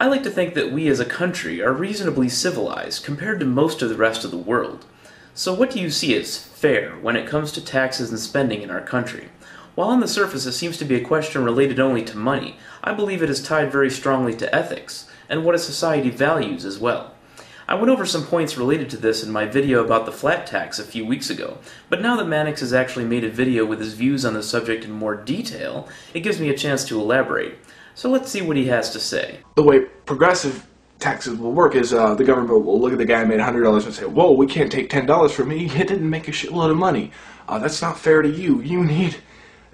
I like to think that we as a country are reasonably civilized compared to most of the rest of the world. So what do you see as fair when it comes to taxes and spending in our country? While on the surface it seems to be a question related only to money, I believe it is tied very strongly to ethics, and what a society values as well. I went over some points related to this in my video about the flat tax a few weeks ago, but now that Mannix has actually made a video with his views on the subject in more detail, it gives me a chance to elaborate. So let's see what he has to say. The way progressive taxes will work is the government will look at the guy who made $100 and say, whoa, we can't take $10 from me, he didn't make a shitload of money. That's not fair to you. You need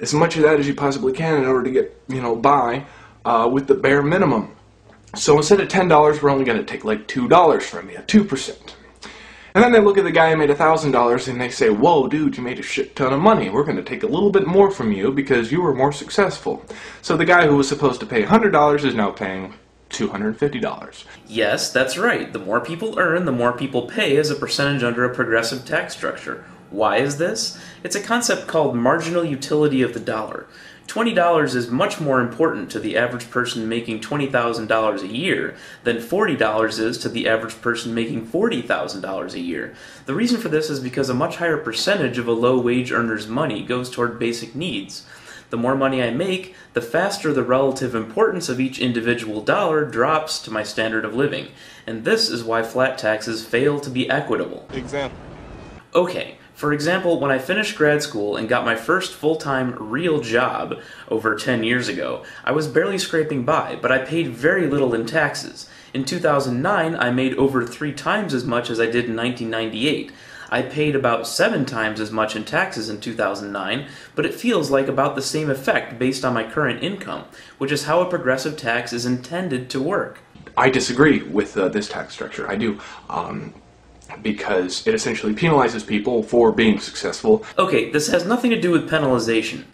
as much of that as you possibly can in order to get, by with the bare minimum. So instead of $10, we're only going to take like $2 from you, 2%. And then they look at the guy who made $1,000 and they say, whoa, dude, you made a shit ton of money. We're going to take a little bit more from you because you were more successful. So the guy who was supposed to pay $100 is now paying $250. Yes, that's right. The more people earn, the more people pay as a percentage under a progressive tax structure. Why is this? It's a concept called marginal utility of the dollar. $20 is much more important to the average person making $20,000 a year than $40 is to the average person making $40,000 a year. The reason for this is because a much higher percentage of a low-wage earner's money goes toward basic needs. The more money I make, the faster the relative importance of each individual dollar drops to my standard of living. And this is why flat taxes fail to be equitable. Example. Okay. For example, when I finished grad school and got my first full-time real job over 10 years ago, I was barely scraping by, but I paid very little in taxes. In 2009, I made over 3 times as much as I did in 1998. I paid about 7 times as much in taxes in 2009, but it feels like about the same effect based on my current income, which is how a progressive tax is intended to work. I disagree with this tax structure. I do. Because it essentially penalizes people for being successful. Okay, this has nothing to do with penalization.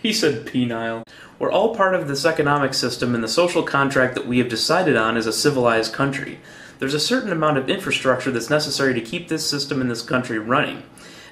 He said penile. We're all part of this economic system and the social contract that we have decided on as a civilized country. There's a certain amount of infrastructure that's necessary to keep this system in this country running.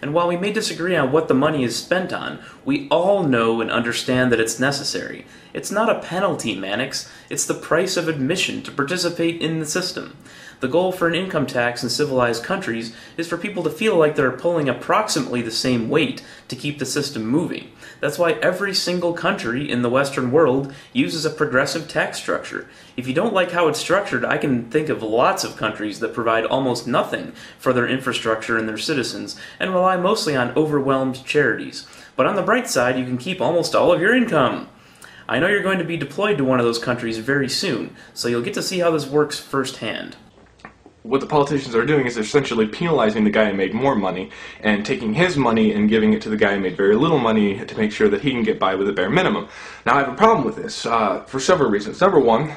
And while we may disagree on what the money is spent on, we all know and understand that it's necessary. It's not a penalty, Mannix. It's the price of admission to participate in the system. The goal for an income tax in civilized countries is for people to feel like they're pulling approximately the same weight to keep the system moving. That's why every single country in the Western world uses a progressive tax structure. If you don't like how it's structured, I can think of lots of countries that provide almost nothing for their infrastructure and their citizens, and rely mostly on overwhelmed charities. But on the bright side, you can keep almost all of your income. I know you're going to be deployed to one of those countries very soon, so you'll get to see how this works firsthand. What the politicians are doing is they're essentially penalizing the guy who made more money and taking his money and giving it to the guy who made very little money to make sure that he can get by with the bare minimum. Now, I have a problem with this for several reasons. Number one,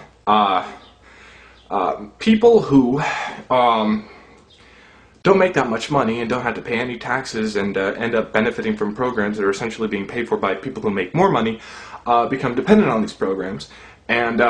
people who don't make that much money and don't have to pay any taxes and end up benefiting from programs that are essentially being paid for by people who make more money become dependent on these programs. And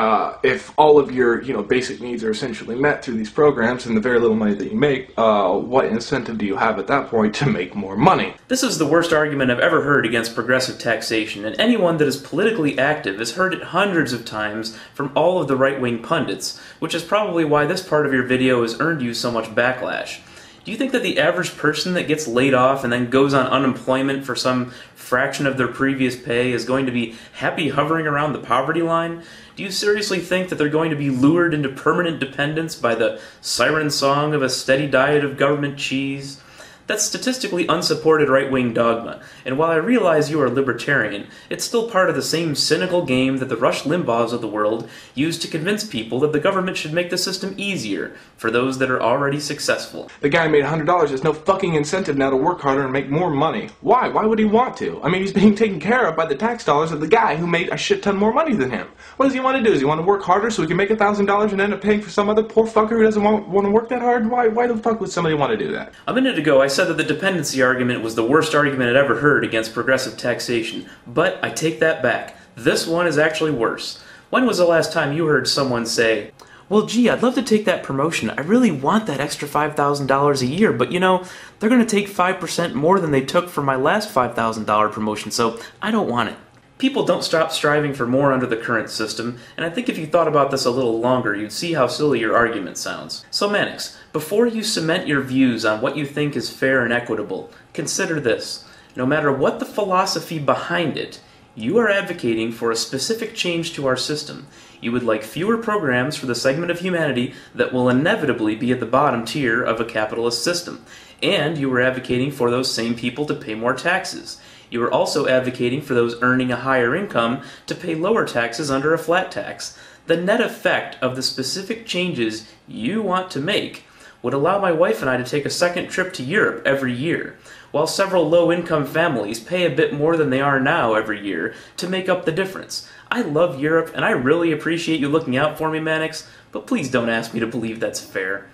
if all of your, basic needs are essentially met through these programs and the very little money that you make, what incentive do you have at that point to make more money? This is the worst argument I've ever heard against progressive taxation, and anyone that is politically active has heard it hundreds of times from all of the right-wing pundits, which is probably why this part of your video has earned you so much backlash. Do you think that the average person that gets laid off and then goes on unemployment for some fraction of their previous pay is going to be happy hovering around the poverty line? Do you seriously think that they're going to be lured into permanent dependence by the siren song of a steady diet of government cheese? That's statistically unsupported right-wing dogma, and while I realize you are libertarian, it's still part of the same cynical game that the Rush Limbaughs of the world use to convince people that the government should make the system easier for those that are already successful. The guy who made $100 has no fucking incentive now to work harder and make more money. Why? Why would he want to? I mean, he's being taken care of by the tax dollars of the guy who made a shit ton more money than him. What does he want to do? Does he want to work harder so he can make $1,000 and end up paying for some other poor fucker who doesn't want to work that hard? Why the fuck would somebody want to do that? A minute ago, I said that the dependency argument was the worst argument I'd ever heard against progressive taxation, but I take that back. This one is actually worse. When was the last time you heard someone say, well, gee, I'd love to take that promotion. I really want that extra $5,000 a year, but they're going to take 5% more than they took for my last $5,000 promotion, so I don't want it. People don't stop striving for more under the current system, and I think if you thought about this a little longer, you'd see how silly your argument sounds. So Mannix, before you cement your views on what you think is fair and equitable, consider this. No matter what the philosophy behind it, you are advocating for a specific change to our system. You would like fewer programs for the segment of humanity that will inevitably be at the bottom tier of a capitalist system. And you are advocating for those same people to pay more taxes. You are also advocating for those earning a higher income to pay lower taxes under a flat tax. The net effect of the specific changes you want to make would allow my wife and I to take a second trip to Europe every year, while several low-income families pay a bit more than they are now every year to make up the difference. I love Europe, and I really appreciate you looking out for me, Mannix, but please don't ask me to believe that's fair.